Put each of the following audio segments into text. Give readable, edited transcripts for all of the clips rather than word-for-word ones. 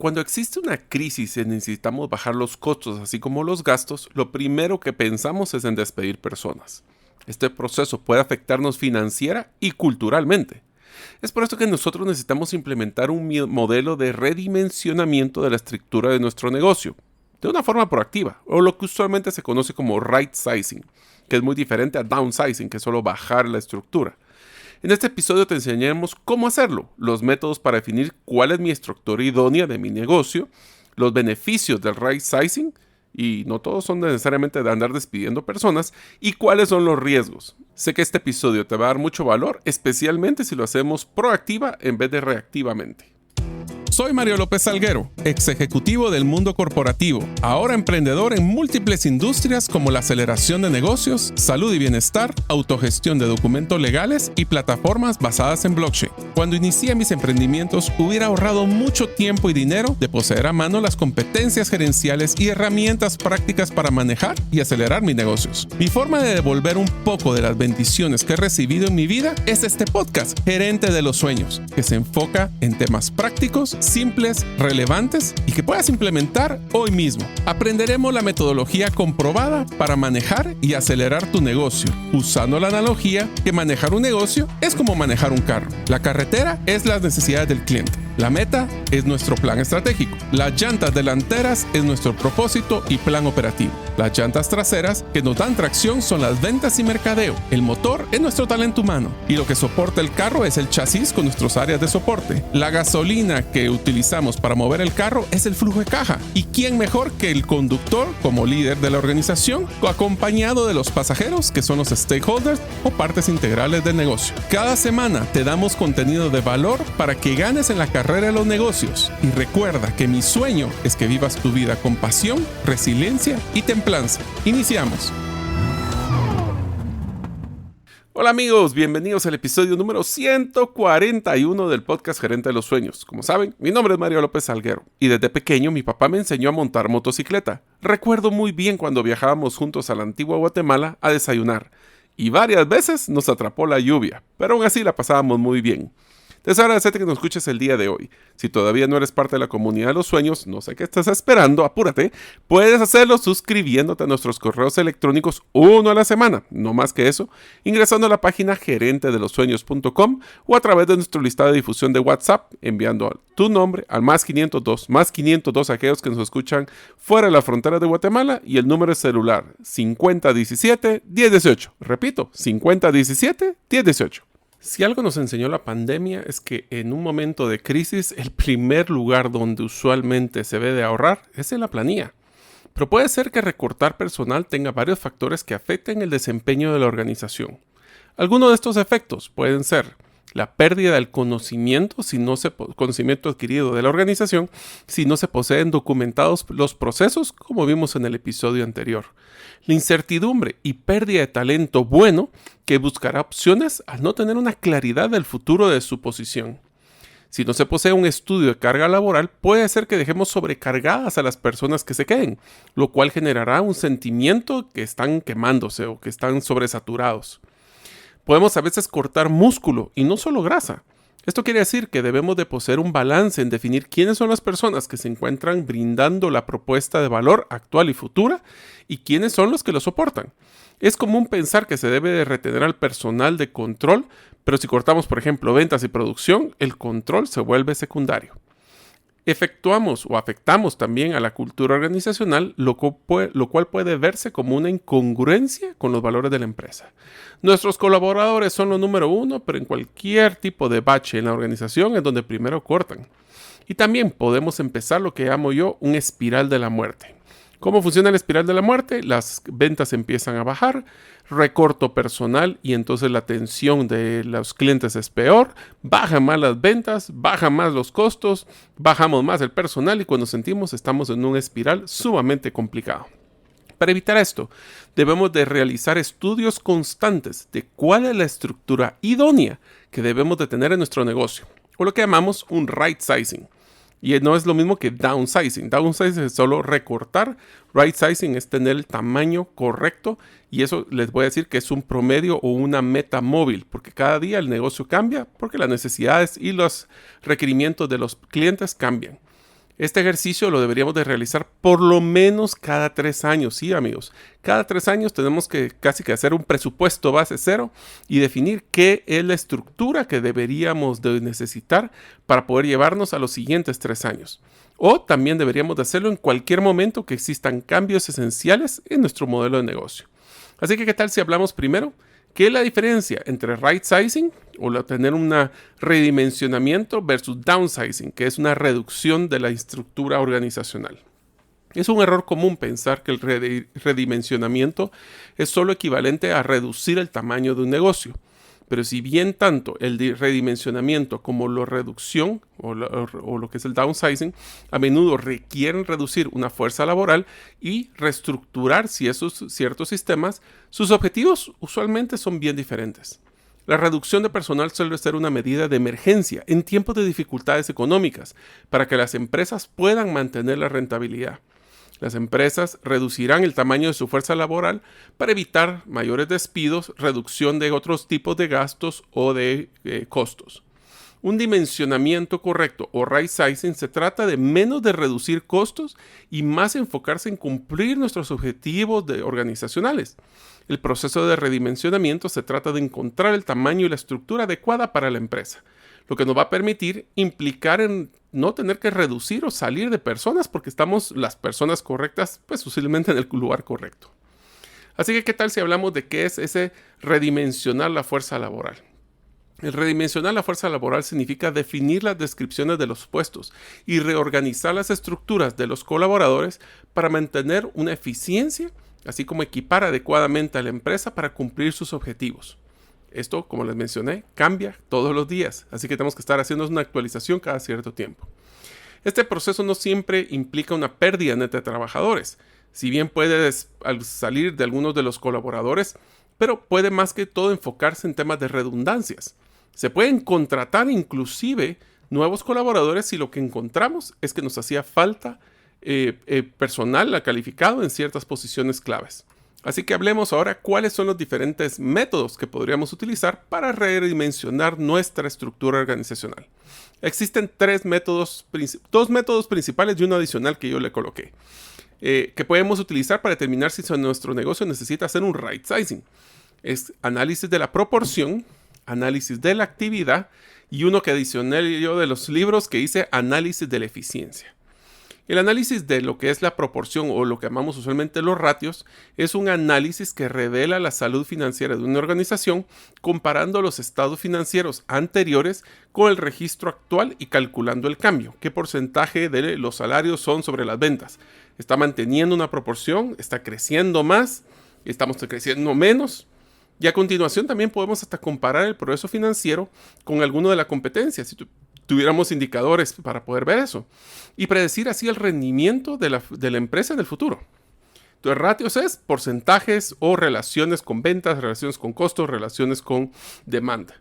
Cuando existe una crisis y necesitamos bajar los costos así como los gastos, lo primero que pensamos es en despedir personas. Este proceso puede afectarnos financiera y culturalmente. Es por esto que nosotros necesitamos implementar un modelo de redimensionamiento de la estructura de nuestro negocio, de una forma proactiva, o lo que usualmente se conoce como right sizing, que es muy diferente a downsizing, que es solo bajar la estructura. En este episodio te enseñaremos cómo hacerlo, los métodos para definir cuál es mi estructura idónea de mi negocio, los beneficios del right sizing, y no todos son necesariamente de andar despidiendo personas, y cuáles son los riesgos. Sé que este episodio te va a dar mucho valor, especialmente si lo hacemos proactiva en vez de reactivamente. Soy Mario López Salguero, ex ejecutivo del mundo corporativo, ahora emprendedor en múltiples industrias como la aceleración de negocios, salud y bienestar, autogestión de documentos legales y plataformas basadas en blockchain. Cuando inicié mis emprendimientos, hubiera ahorrado mucho tiempo y dinero de poseer a mano las competencias gerenciales y herramientas prácticas para manejar y acelerar mis negocios. Mi forma de devolver un poco de las bendiciones que he recibido en mi vida es este podcast, Gerente de los Sueños, que se enfoca en temas prácticos, simples, relevantes y que puedas implementar hoy mismo. Aprenderemos la metodología comprobada para manejar y acelerar tu negocio, usando la analogía que manejar un negocio es como manejar un carro. La carretera es las necesidades del cliente. La meta es nuestro plan estratégico. Las llantas delanteras es nuestro propósito y plan operativo. Las llantas traseras que nos dan tracción son las ventas y mercadeo. El motor es nuestro talento humano. Y lo que soporta el carro es el chasis con nuestras áreas de soporte. La gasolina que utilizamos para mover el carro es el flujo de caja. ¿Y quién mejor que el conductor como líder de la organización, acompañado de los pasajeros que son los stakeholders o partes integrales del negocio? Cada semana te damos contenido de valor para que ganes en la carrera de los negocios. Y recuerda que mi sueño es que vivas tu vida con pasión, resiliencia y templanza. Iniciamos. Hola amigos, bienvenidos al episodio número 141 del podcast Gerente de los Sueños. Como saben, mi nombre es Mario López Salguero y desde pequeño mi papá me enseñó a montar motocicleta. Recuerdo muy bien cuando viajábamos juntos a la antigua Guatemala a desayunar y varias veces nos atrapó la lluvia, pero aún así la pasábamos muy bien. Deseo agradecerte que nos escuches el día de hoy. Si todavía no eres parte de la comunidad de los sueños, no sé qué estás esperando, apúrate. Puedes hacerlo suscribiéndote a nuestros correos electrónicos uno a la semana, no más que eso, ingresando a la página gerentedelosueños.com o a través de nuestro listado de difusión de WhatsApp, enviando tu nombre al más 502 aquellos que nos escuchan fuera de la frontera de Guatemala y el número de celular 5017-1018. Repito, 5017-1018. Si algo nos enseñó la pandemia es que en un momento de crisis el primer lugar donde usualmente se debe de ahorrar es en la planilla. Pero puede ser que recortar personal tenga varios factores que afecten el desempeño de la organización. Algunos de estos efectos pueden ser la pérdida del conocimiento adquirido de la organización si no se poseen documentados los procesos, como vimos en el episodio anterior. La incertidumbre y pérdida de talento bueno que buscará opciones al no tener una claridad del futuro de su posición. Si no se posee un estudio de carga laboral, puede ser que dejemos sobrecargadas a las personas que se queden, lo cual generará un sentimiento que están quemándose o que están sobresaturados. Podemos a veces cortar músculo y no solo grasa. Esto quiere decir que debemos de poseer un balance en definir quiénes son las personas que se encuentran brindando la propuesta de valor actual y futura y quiénes son los que lo soportan. Es común pensar que se debe de retener al personal de control, pero si cortamos, por ejemplo, ventas y producción, el control se vuelve secundario. Efectuamos o afectamos también a la cultura organizacional, lo cual puede verse como una incongruencia con los valores de la empresa. Nuestros colaboradores son lo número uno, pero en cualquier tipo de bache en la organización es donde primero cortan. Y también podemos empezar lo que llamo yo un espiral de la muerte. ¿Cómo funciona la espiral de la muerte? Las ventas empiezan a bajar, recorto personal y entonces la atención de los clientes es peor, bajan más las ventas, bajan más los costos, bajamos más el personal y cuando sentimos estamos en una espiral sumamente complicado. Para evitar esto, debemos de realizar estudios constantes de cuál es la estructura idónea que debemos de tener en nuestro negocio, o lo que llamamos un right sizing. Y no es lo mismo que downsizing. Downsizing es solo recortar. Right sizing es tener el tamaño correcto. Y eso les voy a decir que es un promedio o una meta móvil. Porque cada día el negocio cambia. Porque las necesidades y los requerimientos de los clientes cambian. Este ejercicio lo deberíamos de realizar por lo menos cada 3 años, sí amigos. Cada 3 años tenemos que casi que hacer un presupuesto base cero y definir qué es la estructura que deberíamos de necesitar para poder llevarnos a los siguientes 3 años. O también deberíamos de hacerlo en cualquier momento que existan cambios esenciales en nuestro modelo de negocio. Así que, ¿qué tal si hablamos primero? ¿Qué es la diferencia entre right sizing o tener un redimensionamiento versus downsizing, que es una reducción de la estructura organizacional? Es un error común pensar que el redimensionamiento es solo equivalente a reducir el tamaño de un negocio. Pero si bien tanto el redimensionamiento como la reducción o lo que es el downsizing a menudo requieren reducir una fuerza laboral y reestructurar ciertos sistemas, sus objetivos usualmente son bien diferentes. La reducción de personal suele ser una medida de emergencia en tiempos de dificultades económicas para que las empresas puedan mantener la rentabilidad. Las empresas reducirán el tamaño de su fuerza laboral para evitar mayores despidos, reducción de otros tipos de gastos o de costos. Un dimensionamiento correcto o right sizing se trata de menos de reducir costos y más enfocarse en cumplir nuestros objetivos organizacionales. El proceso de redimensionamiento se trata de encontrar el tamaño y la estructura adecuada para la empresa, lo que nos va a permitir implicar en no tener que reducir o salir de personas porque estamos las personas correctas, pues posiblemente en el lugar correcto. Así que, ¿qué tal si hablamos de qué es ese redimensionar la fuerza laboral? El redimensionar la fuerza laboral significa definir las descripciones de los puestos y reorganizar las estructuras de los colaboradores para mantener una eficiencia, así como equipar adecuadamente a la empresa para cumplir sus objetivos. Esto, como les mencioné, cambia todos los días, así que tenemos que estar haciendo una actualización cada cierto tiempo. Este proceso no siempre implica una pérdida neta de trabajadores, si bien puede salir de algunos de los colaboradores, pero puede más que todo enfocarse en temas de redundancias. Se pueden contratar inclusive nuevos colaboradores si lo que encontramos es que nos hacía falta personal calificado en ciertas posiciones claves. Así que hablemos ahora cuáles son los diferentes métodos que podríamos utilizar para redimensionar nuestra estructura organizacional. Existen dos métodos principales y uno adicional que yo le coloqué, que podemos utilizar para determinar si nuestro negocio necesita hacer un right sizing. Es análisis de la proporción, análisis de la actividad y uno que adicioné yo de los libros que hice análisis de la eficiencia. El análisis de lo que es la proporción o lo que llamamos usualmente los ratios es un análisis que revela la salud financiera de una organización comparando los estados financieros anteriores con el registro actual y calculando el cambio. ¿Qué porcentaje de los salarios son sobre las ventas? ¿Está manteniendo una proporción? ¿Está creciendo más? ¿Estamos creciendo menos? Y a continuación también podemos hasta comparar el progreso financiero con alguno de la competencia, si tuviéramos indicadores para poder ver eso, y predecir así el rendimiento de la empresa en el futuro. Entonces, ratios es porcentajes o relaciones con ventas, relaciones con costos, relaciones con demanda.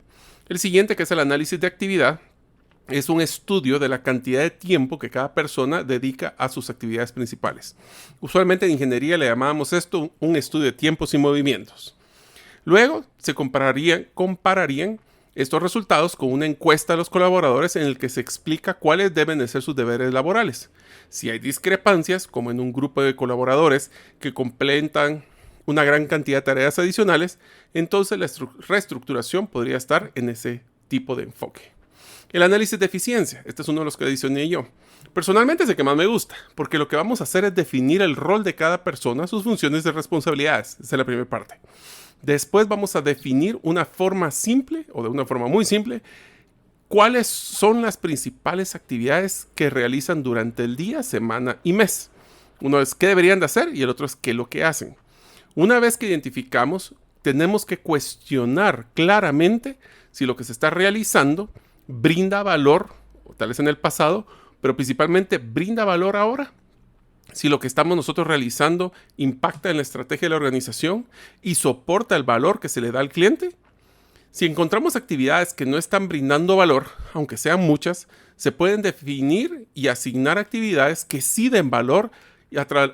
El siguiente, que es el análisis de actividad, es un estudio de la cantidad de tiempo que cada persona dedica a sus actividades principales. Usualmente en ingeniería le llamábamos esto un estudio de tiempos y movimientos. Luego se compararían estos resultados con una encuesta a los colaboradores en el que se explica cuáles deben de ser sus deberes laborales. Si hay discrepancias, como en un grupo de colaboradores que completan una gran cantidad de tareas adicionales, entonces la reestructuración podría estar en ese tipo de enfoque. El análisis de eficiencia, este es uno de los que adicioné yo. Personalmente es el que más me gusta, porque lo que vamos a hacer es definir el rol de cada persona, sus funciones y responsabilidades. Esa es la primera parte. Después vamos a definir una forma simple, o de una forma muy simple, cuáles son las principales actividades que realizan durante el día, semana y mes. Uno es qué deberían de hacer y el otro es qué es lo que hacen. Una vez que identificamos, tenemos que cuestionar claramente si lo que se está realizando brinda valor, o tal vez en el pasado, pero principalmente brinda valor ahora. Si lo que estamos nosotros realizando impacta en la estrategia de la organización y soporta el valor que se le da al cliente. Si encontramos actividades que no están brindando valor, aunque sean muchas, se pueden definir y asignar actividades que sí den valor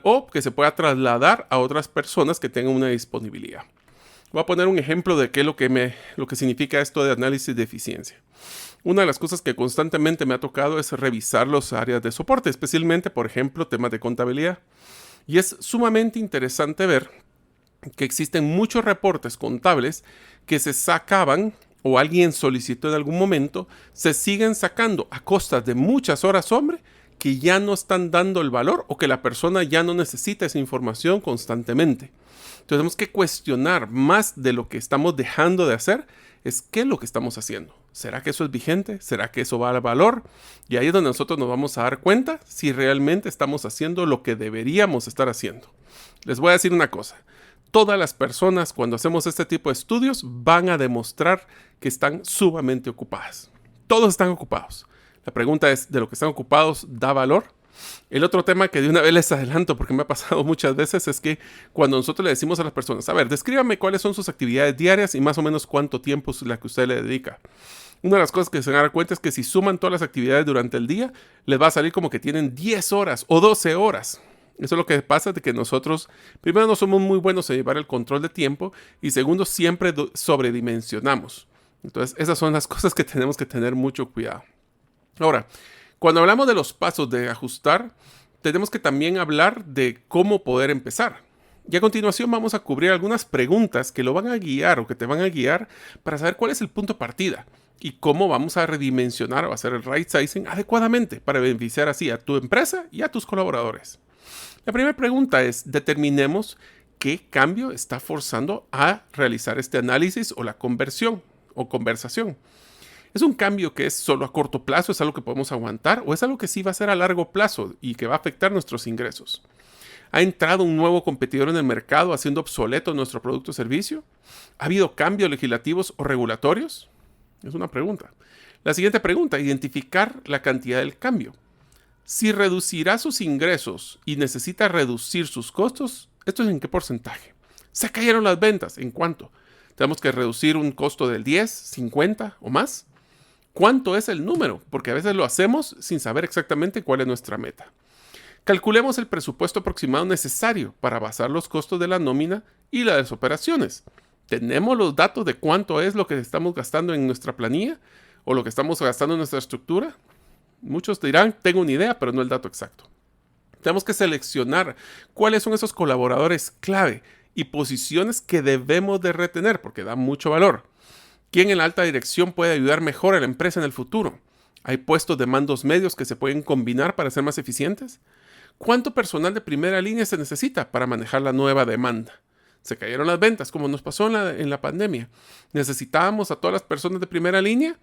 o que se pueda trasladar a otras personas que tengan una disponibilidad. Voy a poner un ejemplo de qué es lo que significa esto de análisis de eficiencia. Una de las cosas que constantemente me ha tocado es revisar las áreas de soporte, especialmente, por ejemplo, temas de contabilidad. Y es sumamente interesante ver que existen muchos reportes contables que se sacaban o alguien solicitó en algún momento, se siguen sacando a costas de muchas horas, hombre, que ya no están dando el valor o que la persona ya no necesita esa información constantemente. Entonces tenemos que cuestionar más de lo que estamos dejando de hacer, es qué es lo que estamos haciendo. ¿Será que eso es vigente? ¿Será que eso va al valor? Y ahí es donde nosotros nos vamos a dar cuenta si realmente estamos haciendo lo que deberíamos estar haciendo. Les voy a decir una cosa. Todas las personas cuando hacemos este tipo de estudios van a demostrar que están sumamente ocupadas. Todos están ocupados. La pregunta es, ¿de lo que están ocupados da valor? El otro tema que de una vez les adelanto, porque me ha pasado muchas veces, es que cuando nosotros le decimos a las personas, a ver, descríbame cuáles son sus actividades diarias y más o menos cuánto tiempo es la que usted le dedica. Una de las cosas que se van a dar cuenta es que si suman todas las actividades durante el día, les va a salir como que tienen 10 horas o 12 horas. Eso es lo que pasa, de que nosotros, primero, no somos muy buenos en llevar el control de tiempo y segundo, siempre sobredimensionamos. Entonces, esas son las cosas que tenemos que tener mucho cuidado. Ahora, cuando hablamos de los pasos de ajustar, tenemos que también hablar de cómo poder empezar. Y a continuación vamos a cubrir algunas preguntas que lo van a guiar o que te van a guiar para saber cuál es el punto de partida y cómo vamos a redimensionar o hacer el right sizing adecuadamente para beneficiar así a tu empresa y a tus colaboradores. La primera pregunta es, determinemos qué cambio está forzando a realizar este análisis o la conversión o conversación. ¿Es un cambio que es solo a corto plazo, es algo que podemos aguantar o es algo que sí va a ser a largo plazo y que va a afectar nuestros ingresos? ¿Ha entrado un nuevo competidor en el mercado haciendo obsoleto nuestro producto o servicio? ¿Ha habido cambios legislativos o regulatorios? Es una pregunta. La siguiente pregunta, identificar la cantidad del cambio. Si reducirá sus ingresos y necesita reducir sus costos, ¿esto es en qué porcentaje? ¿Se cayeron las ventas? ¿En cuánto? ¿Tenemos que reducir un costo del 10, 50 o más? ¿Cuánto es el número? Porque a veces lo hacemos sin saber exactamente cuál es nuestra meta. Calculemos el presupuesto aproximado necesario para basar los costos de la nómina y la de las operaciones. ¿Tenemos los datos de cuánto es lo que estamos gastando en nuestra planilla o lo que estamos gastando en nuestra estructura? Muchos dirán, tengo una idea, pero no el dato exacto. Tenemos que seleccionar cuáles son esos colaboradores clave y posiciones que debemos de retener porque dan mucho valor. ¿Quién en la alta dirección puede ayudar mejor a la empresa en el futuro? ¿Hay puestos de mandos medios que se pueden combinar para ser más eficientes? ¿Cuánto personal de primera línea se necesita para manejar la nueva demanda? ¿Se cayeron las ventas como nos pasó en la pandemia? ¿Necesitábamos a todas las personas de primera línea?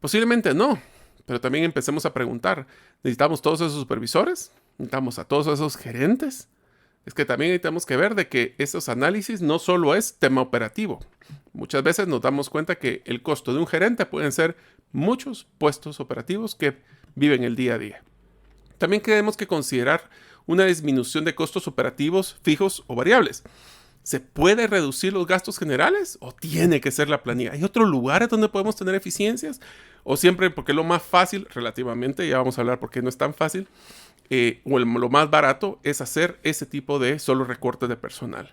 Posiblemente no, pero también empecemos a preguntar, ¿necesitamos todos esos supervisores? ¿Necesitamos a todos esos gerentes? Es que también tenemos que ver de que esos análisis no solo es tema operativo. Muchas veces nos damos cuenta que el costo de un gerente pueden ser muchos puestos operativos que viven el día a día. También tenemos que considerar una disminución de costos operativos fijos o variables. ¿Se puede reducir los gastos generales o tiene que ser la planilla? ¿Hay otros lugares donde podemos tener eficiencias? ¿O siempre, porque lo más fácil relativamente, ya vamos a hablar por qué no es tan fácil, lo más barato es hacer ese tipo de solo recortes de personal?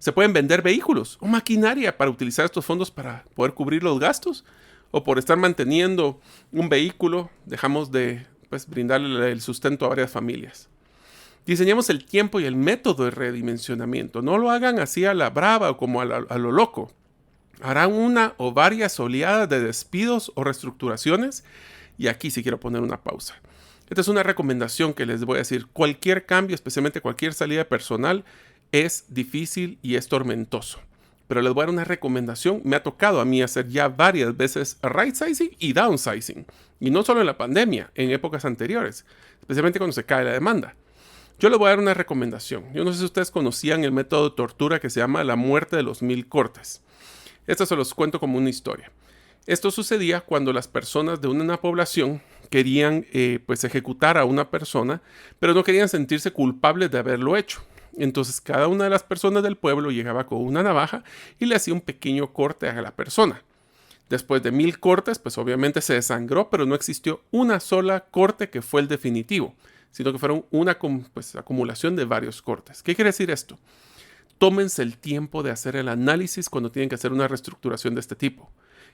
¿Se pueden vender vehículos o maquinaria para utilizar estos fondos para poder cubrir los gastos? ¿O por estar manteniendo un vehículo dejamos de brindarle el sustento a varias familias? Diseñemos el tiempo y el método de redimensionamiento. No lo hagan así a la brava o como a lo loco. Harán una o varias oleadas de despidos o reestructuraciones. Y aquí sí quiero poner una pausa. Esta es una recomendación que les voy a decir. Cualquier cambio, especialmente cualquier salida personal, es difícil y es tormentoso. Pero les voy a dar una recomendación. Me ha tocado a mí hacer ya varias veces right sizing y downsizing. Y no solo en la pandemia, en épocas anteriores. Especialmente cuando se cae la demanda. Yo les voy a dar una recomendación. Yo no sé si ustedes conocían el método de tortura que se llama la muerte de los 1000 cortes. Esto se los cuento como una historia. Esto sucedía cuando las personas de una población querían ejecutar a una persona, pero no querían sentirse culpables de haberlo hecho. Entonces cada una de las personas del pueblo llegaba con una navaja y le hacía un pequeño corte a la persona. Después de 1000 cortes, pues obviamente se desangró, pero no existió una sola corte que fue el definitivo, sino que fueron una acumulación de varios cortes. ¿Qué quiere decir esto? Tómense el tiempo de hacer el análisis cuando tienen que hacer una reestructuración de este tipo.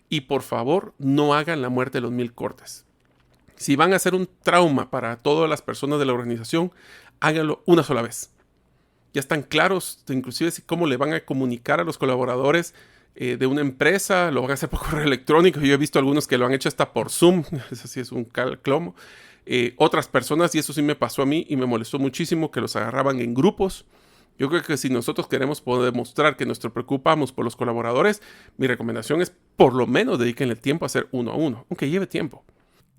Y por favor, no hagan la muerte de los 1000 cortes. Si van a hacer un trauma para todas las personas de la organización, háganlo una sola vez. Ya están claros, inclusive cómo le van a comunicar a los colaboradores de una empresa, lo van a hacer por correo electrónico. Yo he visto algunos que lo han hecho hasta por Zoom, eso sí es un clomo. Otras personas, y eso sí me pasó a mí y me molestó muchísimo, que los agarraban en grupos. Yo creo que si nosotros queremos poder demostrar que nos preocupamos por los colaboradores, mi recomendación es por lo menos dedíquenle tiempo a hacer uno a uno, aunque lleve tiempo.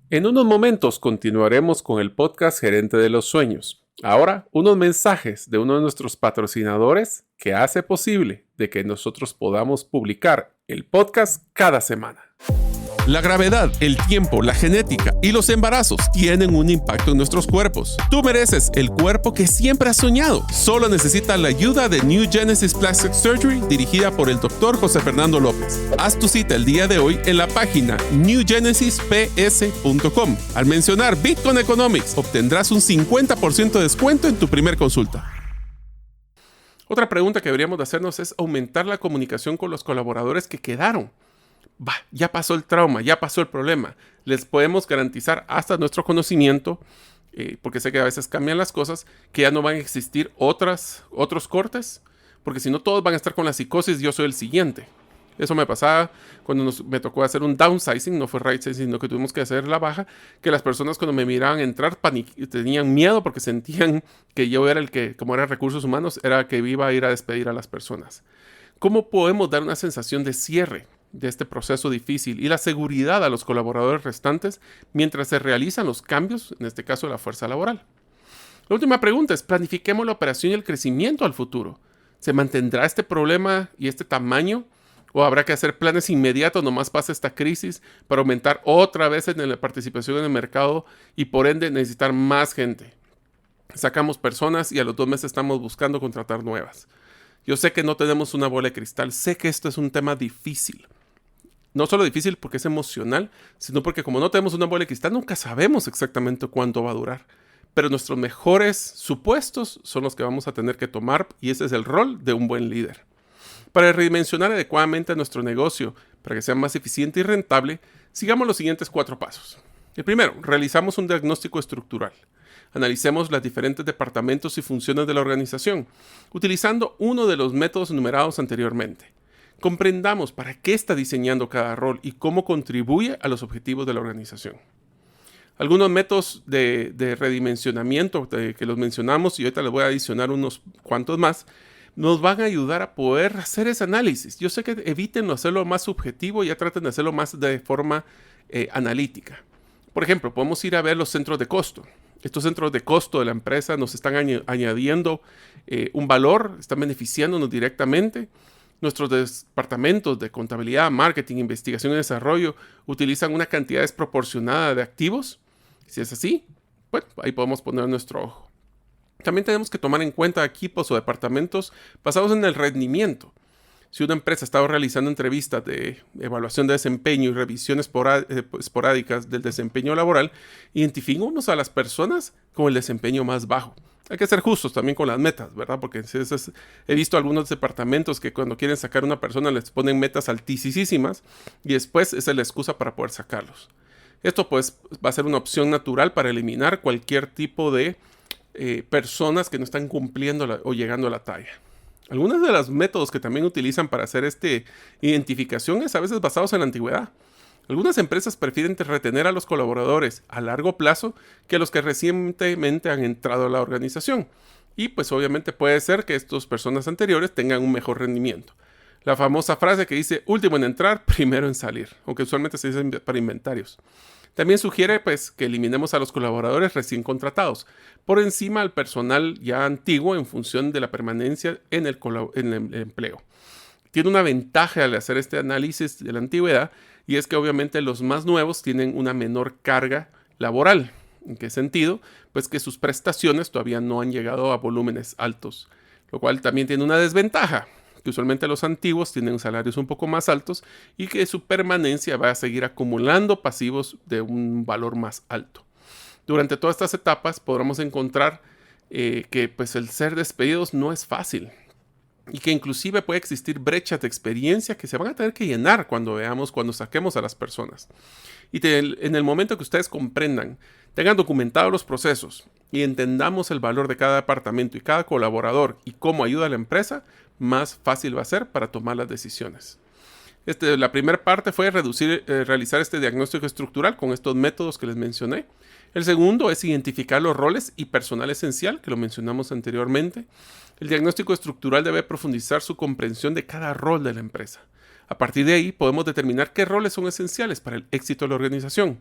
En unos momentos continuaremos con el podcast Gerente de los Sueños. Ahora, unos mensajes de uno de nuestros patrocinadores que hace posible de que nosotros podamos publicar el podcast cada semana. La gravedad, el tiempo, la genética y los embarazos tienen un impacto en nuestros cuerpos. Tú mereces el cuerpo que siempre has soñado. Solo necesitas la ayuda de New Genesis Plastic Surgery, dirigida por el Dr. José Fernando López. Haz tu cita el día de hoy en la página newgenesisps.com. Al mencionar Bitcoin Economics, obtendrás un 50% de descuento en tu primer consulta. Otra pregunta que deberíamos de hacernos es aumentar la comunicación con los colaboradores que quedaron. Ya pasó el trauma, ya pasó el problema. Les podemos garantizar hasta nuestro conocimiento, porque sé que a veces cambian las cosas, que ya no van a existir otros cortes, porque si no todos van a estar con la psicosis, yo soy el siguiente. Eso me pasaba cuando me tocó hacer un downsizing, no fue right sizing, sino que tuvimos que hacer la baja, que las personas cuando me miraban entrar tenían miedo porque sentían que yo era el que, como era recursos humanos, era que iba a ir a despedir a las personas. ¿Cómo podemos dar una sensación de cierre de este proceso difícil y la seguridad a los colaboradores restantes mientras se realizan los cambios, en este caso de la fuerza laboral? La última pregunta es: planifiquemos la operación y el crecimiento al futuro. ¿Se mantendrá este problema y este tamaño? ¿O habrá que hacer planes inmediatos nomás pase esta crisis para aumentar otra vez en la participación en el mercado y por ende necesitar más gente? Sacamos personas y a los 2 meses estamos buscando contratar nuevas. Yo sé que no tenemos una bola de cristal, sé que esto es un tema difícil. No solo difícil porque es emocional, sino porque como no tenemos una bola de cristal, nunca sabemos exactamente cuánto va a durar. Pero nuestros mejores supuestos son los que vamos a tener que tomar y ese es el rol de un buen líder. Para redimensionar adecuadamente nuestro negocio, para que sea más eficiente y rentable, sigamos los siguientes 4 pasos. El primero, realizamos un diagnóstico estructural. Analicemos los diferentes departamentos y funciones de la organización, utilizando uno de los métodos enumerados anteriormente. Comprendamos para qué está diseñando cada rol y cómo contribuye a los objetivos de la organización. Algunos métodos de redimensionamiento que los mencionamos y ahorita les voy a adicionar unos cuantos más, nos van a ayudar a poder hacer ese análisis. Yo sé que eviten hacerlo más subjetivo y ya traten de hacerlo más de forma analítica. Por ejemplo, podemos ir a ver los centros de costo. Estos centros de costo de la empresa nos están añadiendo un valor, están beneficiándonos directamente. Nuestros departamentos de contabilidad, marketing, investigación y desarrollo utilizan una cantidad desproporcionada de activos. Si es así, bueno, ahí podemos poner nuestro ojo. También tenemos que tomar en cuenta equipos o departamentos basados en el rendimiento. Si una empresa ha estado realizando entrevistas de evaluación de desempeño y revisiones esporádicas del desempeño laboral, identifiquemos a las personas con el desempeño más bajo. Hay que ser justos también con las metas, ¿verdad? Porque he visto algunos departamentos que cuando quieren sacar a una persona les ponen metas altísimas y después esa es la excusa para poder sacarlos. Esto pues va a ser una opción natural para eliminar cualquier tipo de personas que no están cumpliendo o llegando a la talla. Algunos de los métodos que también utilizan para hacer esta identificación es a veces basados en la antigüedad. Algunas empresas prefieren retener a los colaboradores a largo plazo que a los que recientemente han entrado a la organización. Y pues obviamente puede ser que estas personas anteriores tengan un mejor rendimiento. La famosa frase que dice último en entrar, primero en salir, aunque usualmente se dice para inventarios. También sugiere pues que eliminemos a los colaboradores recién contratados por encima del personal ya antiguo en función de la permanencia en el empleo. Tiene una ventaja al hacer este análisis de la antigüedad y es que obviamente los más nuevos tienen una menor carga laboral. ¿En qué sentido? Pues que sus prestaciones todavía no han llegado a volúmenes altos, lo cual también tiene una desventaja, que usualmente los antiguos tienen salarios un poco más altos y que su permanencia va a seguir acumulando pasivos de un valor más alto. Durante todas estas etapas podremos encontrar que pues el ser despedidos no es fácil. y que inclusive puede existir brechas de experiencia que se van a tener que llenar cuando saquemos a las personas. Y en el momento que ustedes comprendan, tengan documentados los procesos y entendamos el valor de cada departamento y cada colaborador y cómo ayuda a la empresa, más fácil va a ser para tomar las decisiones. La primera parte fue realizar este diagnóstico estructural con estos métodos que les mencioné. El segundo es identificar los roles y personal esencial, que lo mencionamos anteriormente. El diagnóstico estructural debe profundizar su comprensión de cada rol de la empresa. A partir de ahí podemos determinar qué roles son esenciales para el éxito de la organización.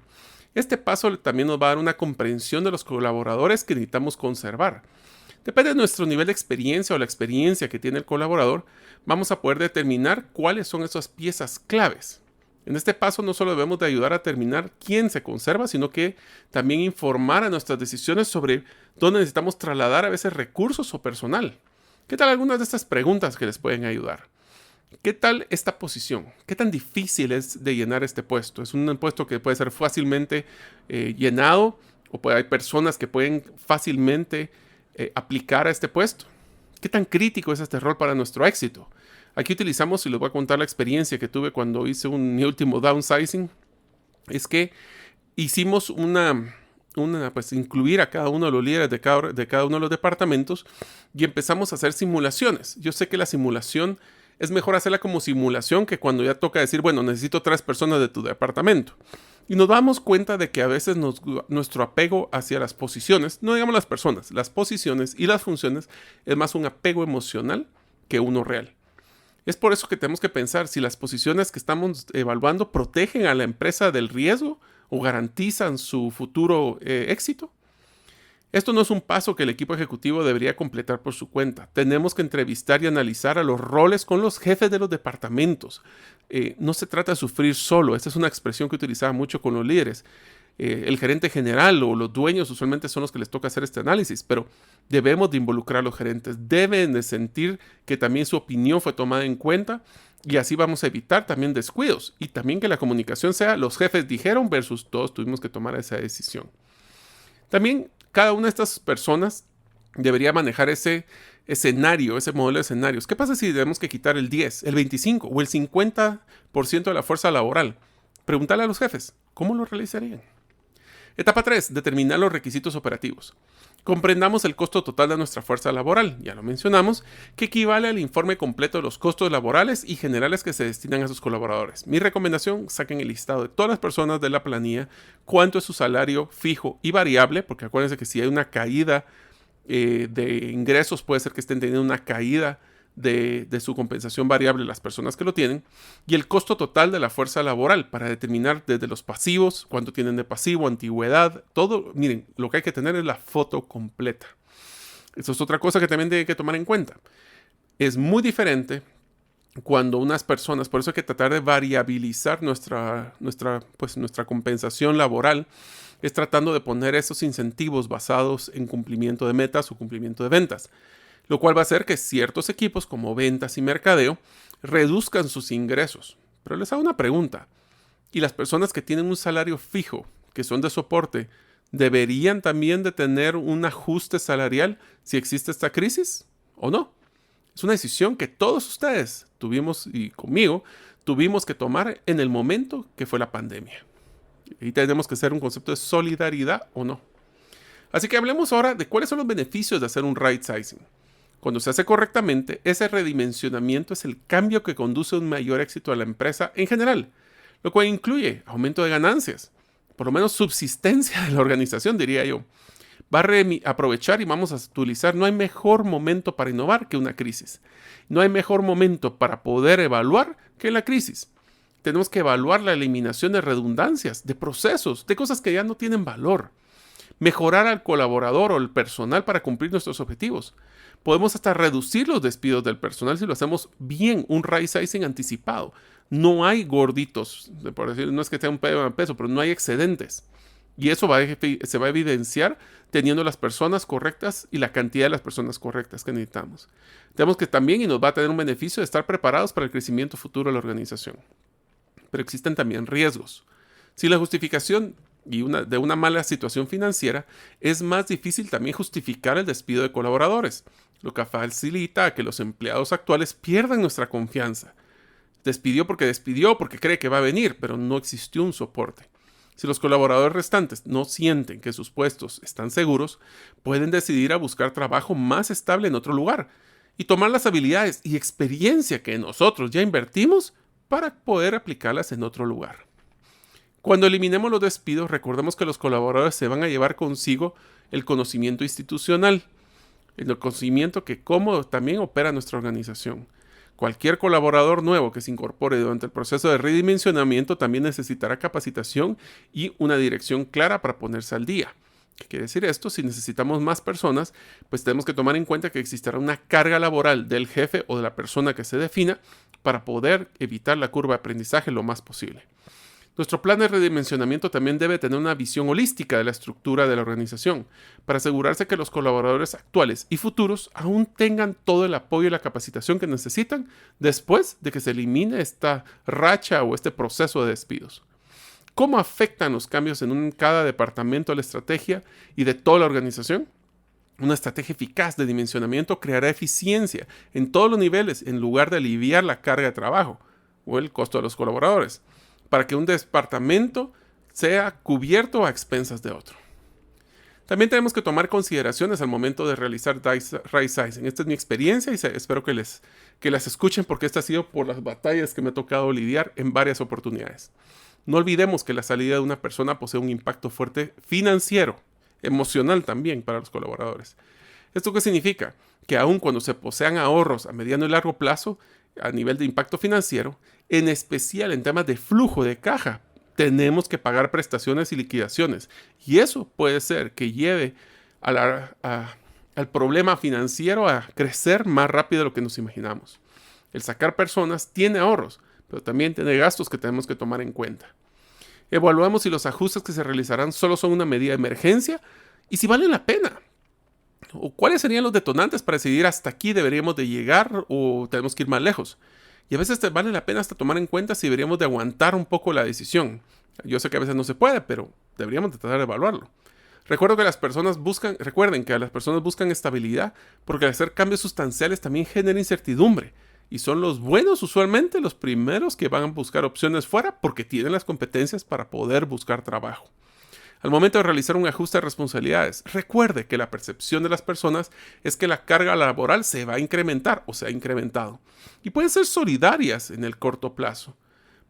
Este paso también nos va a dar una comprensión de los colaboradores que necesitamos conservar. Depende de nuestro nivel de experiencia o la experiencia que tiene el colaborador, vamos a poder determinar cuáles son esas piezas claves. En este paso no solo debemos de ayudar a determinar quién se conserva, sino que también informar a nuestras decisiones sobre dónde necesitamos trasladar a veces recursos o personal. ¿Qué tal algunas de estas preguntas que les pueden ayudar? ¿Qué tal esta posición? ¿Qué tan difícil es de llenar este puesto? Es un puesto que puede ser fácilmente llenado o hay personas que pueden fácilmente aplicar a este puesto. ¿Qué tan crítico es este rol para nuestro éxito? Aquí utilizamos, y les voy a contar la experiencia que tuve cuando hice mi último downsizing, es que hicimos pues incluir a cada uno de los líderes de cada uno de los departamentos y empezamos a hacer simulaciones. Yo sé que la simulación es mejor hacerla como simulación que cuando ya toca decir, bueno, necesito 3 personas de tu departamento. Y nos damos cuenta de que a veces nuestro apego hacia las posiciones, no digamos las personas, las posiciones y las funciones, es más un apego emocional que uno real. Es por eso que tenemos que pensar si las posiciones que estamos evaluando protegen a la empresa del riesgo o garantizan su futuro éxito. Esto no es un paso que el equipo ejecutivo debería completar por su cuenta. Tenemos que entrevistar y analizar a los roles con los jefes de los departamentos. No se trata de sufrir solo. Esta es una expresión que utilizaba mucho con los líderes. El gerente general o los dueños usualmente son los que les toca hacer este análisis, pero debemos de involucrar a los gerentes. Deben de sentir que también su opinión fue tomada en cuenta y así vamos a evitar también descuidos y también que la comunicación sea los jefes dijeron versus todos tuvimos que tomar esa decisión. También cada una de estas personas debería manejar ese escenario, ese modelo de escenarios. ¿Qué pasa si tenemos que quitar el 10, el 25 o el 50% de la fuerza laboral? Preguntarle a los jefes, ¿cómo lo realizarían? Etapa 3. Determinar los requisitos operativos. Comprendamos el costo total de nuestra fuerza laboral, ya lo mencionamos, que equivale al informe completo de los costos laborales y generales que se destinan a sus colaboradores. Mi recomendación, saquen el listado de todas las personas de la planilla, cuánto es su salario fijo y variable, porque acuérdense que si hay una caída de ingresos, puede ser que estén teniendo una caída de su compensación variable las personas que lo tienen, y el costo total de la fuerza laboral para determinar desde los pasivos, cuánto tienen de pasivo, antigüedad, todo. Miren, lo que hay que tener es la foto completa. Eso es otra cosa que también tienen que tomar en cuenta. Es muy diferente cuando unas personas, por eso hay que tratar de variabilizar nuestra compensación laboral, es tratando de poner esos incentivos basados en cumplimiento de metas o cumplimiento de ventas, lo cual va a hacer que ciertos equipos como ventas y mercadeo reduzcan sus ingresos. Pero les hago una pregunta. ¿Y las personas que tienen un salario fijo, que son de soporte, deberían también de tener un ajuste salarial si existe esta crisis o no? Es una decisión que todos ustedes tuvimos, y conmigo, tuvimos que tomar en el momento que fue la pandemia. Y tenemos que hacer un concepto de solidaridad o no. Así que hablemos ahora de cuáles son los beneficios de hacer un right sizing. Cuando se hace correctamente, ese redimensionamiento es el cambio que conduce a un mayor éxito a la empresa en general, lo cual incluye aumento de ganancias, por lo menos subsistencia de la organización, diría yo. Va a aprovechar y vamos a utilizar, no hay mejor momento para innovar que una crisis. No hay mejor momento para poder evaluar que la crisis. Tenemos que evaluar la eliminación de redundancias, de procesos, de cosas que ya no tienen valor. Mejorar al colaborador o el personal para cumplir nuestros objetivos. Podemos hasta reducir los despidos del personal si lo hacemos bien, un right sizing anticipado. No hay gorditos, por decir, no es que tenga un peso, pero no hay excedentes. Y eso se va a evidenciar teniendo las personas correctas y la cantidad de las personas correctas que necesitamos. Tenemos que también, y nos va a tener un beneficio de estar preparados para el crecimiento futuro de la organización. Pero existen también riesgos. Si la justificación y de una mala situación financiera, es más difícil también justificar el despido de colaboradores, lo que facilita a que los empleados actuales pierdan nuestra confianza. Despidió porque cree que va a venir, pero no existió un soporte. Si los colaboradores restantes no sienten que sus puestos están seguros, pueden decidir a buscar trabajo más estable en otro lugar y tomar las habilidades y experiencia que nosotros ya invertimos para poder aplicarlas en otro lugar. Cuando eliminemos los despidos, recordemos que los colaboradores se van a llevar consigo el conocimiento institucional, el conocimiento que cómo también opera nuestra organización. Cualquier colaborador nuevo que se incorpore durante el proceso de redimensionamiento también necesitará capacitación y una dirección clara para ponerse al día. ¿Qué quiere decir esto? Si necesitamos más personas, pues tenemos que tomar en cuenta que existirá una carga laboral del jefe o de la persona que se defina para poder evitar la curva de aprendizaje lo más posible. Nuestro plan de redimensionamiento también debe tener una visión holística de la estructura de la organización, para asegurarse que los colaboradores actuales y futuros aún tengan todo el apoyo y la capacitación que necesitan después de que se elimine esta racha o este proceso de despidos. ¿Cómo afectan los cambios en cada departamento de la estrategia y de toda la organización? Una estrategia eficaz de dimensionamiento creará eficiencia en todos los niveles en lugar de aliviar la carga de trabajo o el costo de los colaboradores, para que un departamento sea cubierto a expensas de otro. También tenemos que tomar consideraciones al momento de realizar right sizing. Esta es mi experiencia y espero que las escuchen, porque esta ha sido por las batallas que me ha tocado lidiar en varias oportunidades. No olvidemos que la salida de una persona posee un impacto fuerte financiero, emocional también para los colaboradores. ¿Esto qué significa? Que aun cuando se posean ahorros a mediano y largo plazo, a nivel de impacto financiero, en especial en temas de flujo de caja, tenemos que pagar prestaciones y liquidaciones. Y eso puede ser que lleve al problema financiero a crecer más rápido de lo que nos imaginamos. El sacar personas tiene ahorros, pero también tiene gastos que tenemos que tomar en cuenta. Evaluamos si los ajustes que se realizarán solo son una medida de emergencia y si valen la pena. O cuáles serían los detonantes para decidir hasta aquí deberíamos de llegar o tenemos que ir más lejos. Y a veces vale la pena hasta tomar en cuenta si deberíamos de aguantar un poco la decisión. Yo sé que a veces no se puede, pero deberíamos de tratar de evaluarlo. Recuerden que las personas buscan estabilidad, porque al hacer cambios sustanciales también genera incertidumbre. Y son los buenos usualmente los primeros que van a buscar opciones fuera porque tienen las competencias para poder buscar trabajo. Al momento de realizar un ajuste de responsabilidades, recuerde que la percepción de las personas es que la carga laboral se va a incrementar o se ha incrementado. Y pueden ser solidarias en el corto plazo,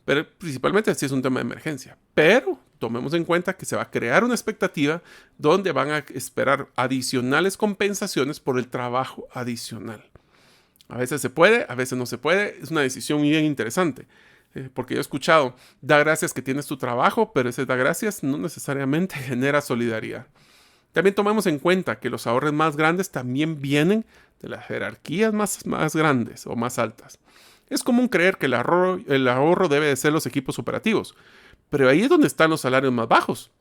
pero principalmente si es un tema de emergencia. Pero tomemos en cuenta que se va a crear una expectativa donde van a esperar adicionales compensaciones por el trabajo adicional. A veces se puede, a veces no se puede. Es una decisión bien interesante. Porque yo he escuchado, da gracias que tienes tu trabajo, pero ese da gracias no necesariamente genera solidaridad. También tomemos en cuenta que los ahorros más grandes también vienen de las jerarquías más grandes o más altas. Es común creer que el ahorro debe de ser los equipos operativos, pero ahí es donde están los salarios más bajos.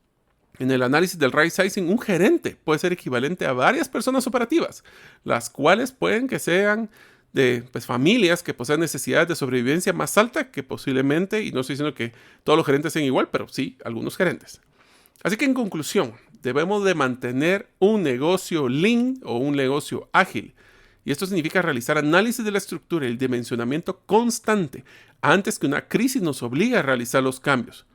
En el análisis del right sizing, un gerente puede ser equivalente a varias personas operativas, las cuales pueden que sean de familias que poseen necesidades de sobrevivencia más alta que posiblemente, y no estoy diciendo que todos los gerentes sean igual, pero sí algunos gerentes. Así que en conclusión, debemos de mantener un negocio lean o un negocio ágil. Y esto significa realizar análisis de la estructura y el dimensionamiento constante antes que una crisis nos obligue a realizar los cambios.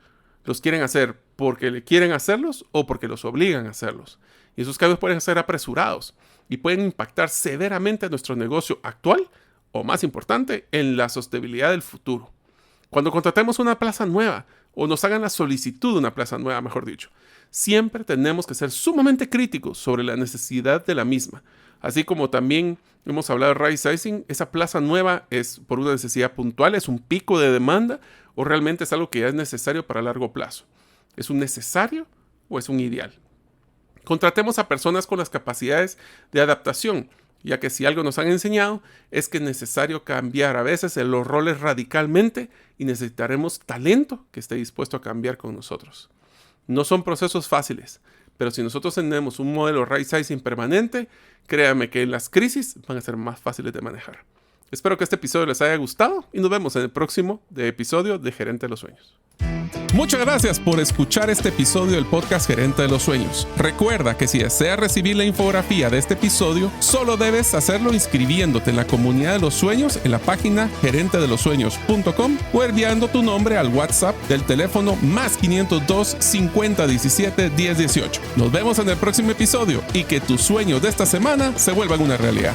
¿Los quieren hacer porque le quieren hacerlos o porque los obligan a hacerlos? Y esos cambios pueden ser apresurados y pueden impactar severamente a nuestro negocio actual o, más importante, en la sostenibilidad del futuro. Cuando contratemos una plaza nueva o nos hagan la solicitud de una plaza nueva, mejor dicho, siempre tenemos que ser sumamente críticos sobre la necesidad de la misma. Así como también hemos hablado de right sizing, esa plaza nueva es por una necesidad puntual, es un pico de demanda o realmente es algo que ya es necesario para largo plazo. ¿Es un necesario o es un ideal? Contratemos a personas con las capacidades de adaptación, ya que si algo nos han enseñado es que es necesario cambiar a veces los roles radicalmente y necesitaremos talento que esté dispuesto a cambiar con nosotros. No son procesos fáciles, pero si nosotros tenemos un modelo right sizing permanente, créame que las crisis van a ser más fáciles de manejar. Espero que este episodio les haya gustado y nos vemos en el próximo episodio de Gerente de los Sueños. Muchas gracias por escuchar este episodio del podcast Gerente de los Sueños. Recuerda que si deseas recibir la infografía de este episodio, solo debes hacerlo inscribiéndote en la comunidad de los sueños en la página gerentedelosueños.com o enviando tu nombre al WhatsApp del teléfono +502 50 17 10 18. Nos vemos en el próximo episodio y que tus sueños de esta semana se vuelvan una realidad.